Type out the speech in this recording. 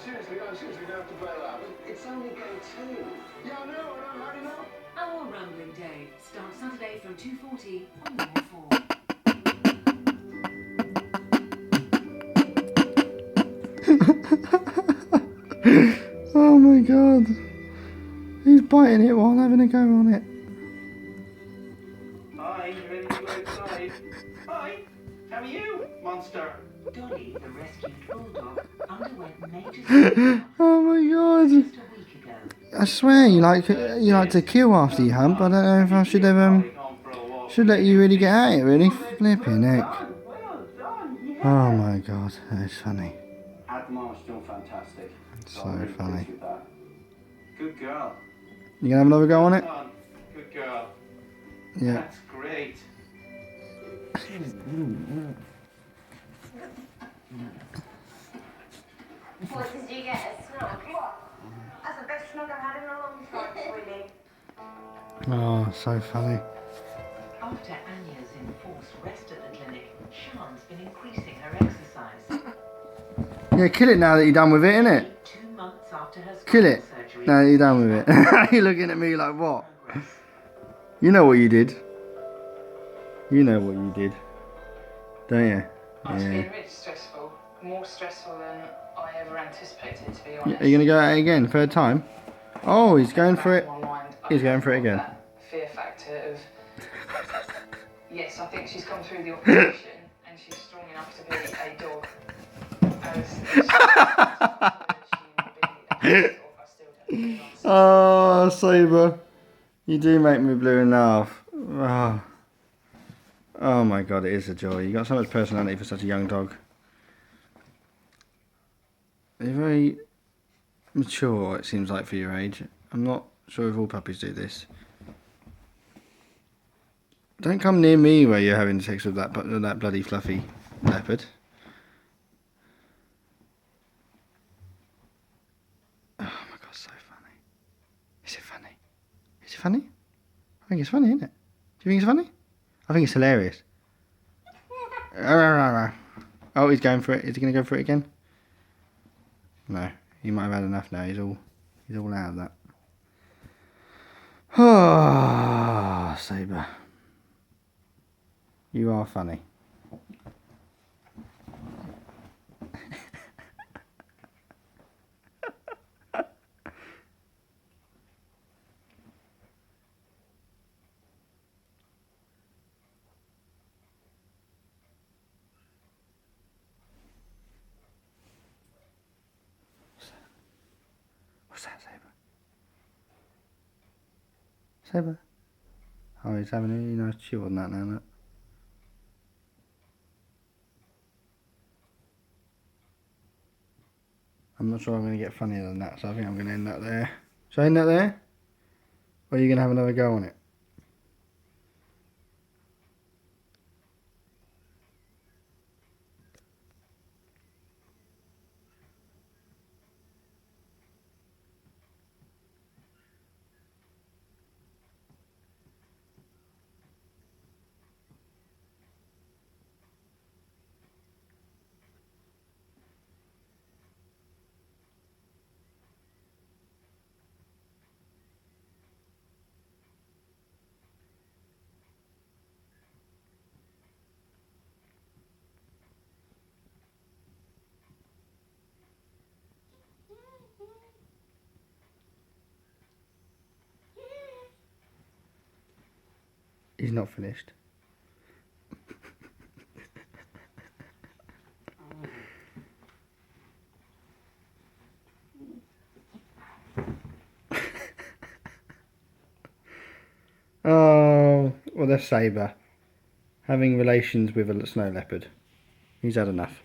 seriously, don't have to bail out. It's only game 2. Yeah, I know, I already know. Our Rambling Day starts Saturday from 2:40 on Law 4. Oh my god. He's biting it while having a go on it. Hi, you ready to go outside? Hi, how are you, monster? Dolly, the rescued bulldog, underwent major surgery Oh my god. just a week ago. I swear you like to kill after you hump. I don't know if I should have should let you really get at it really. Flipping heck. Well done, yeah. Oh my god, that's funny. At the moment, still fantastic. So I'm really funny. pleased with that. Good girl. You gonna have another go on it? Well done. Good girl. Yeah. That's great. What did you get? A snack? What? That's the best snack I've had in a long time, really. Oh, so funny. After Anya's enforced rest at the clinic, Sian's been increasing her exercise. Yeah, kill it now that you're done with it, innit? 2 months after her Kill it surgery. now that you're done with it. You're looking at me like, what? You know what you did. You know what you did. Don't you? It's been Yeah. really stressful. More stressful than I ever anticipated, to be honest. Are you going to go at it again, third time? Oh, he's going for it. In my mind, He's I going for it have got again. that fear factor of, yes, I think she's come through the operation and she's strong enough to be a dog. As she will be a dog, I still don't think I'm Oh, Sabre. You do make me blue and laugh. Oh. Oh my god, it is a joy. You got so much personality for such a young dog. You're very mature, it seems like, for your age. I'm not sure if all puppies do this. Don't come near me where you're having sex with that bloody fluffy leopard. Oh my god, so funny. Is it funny? Is it funny? I think it's funny, isn't it? Do you think it's funny? I think it's hilarious. Oh, he's going for it. Is he going to go for it again? No, he might have had enough now. He's all out of that. Oh, Sabre. You are funny. What's that, Sabre? Sabre? Oh, he's having a really nice chew on that now, look. I'm not sure I'm going to get funnier than that, so I think I'm going to end that there. Should I end that there? Or are you going to have another go on it? He's not finished. Oh, well, that's Sabre having relations with a snow leopard. He's had enough.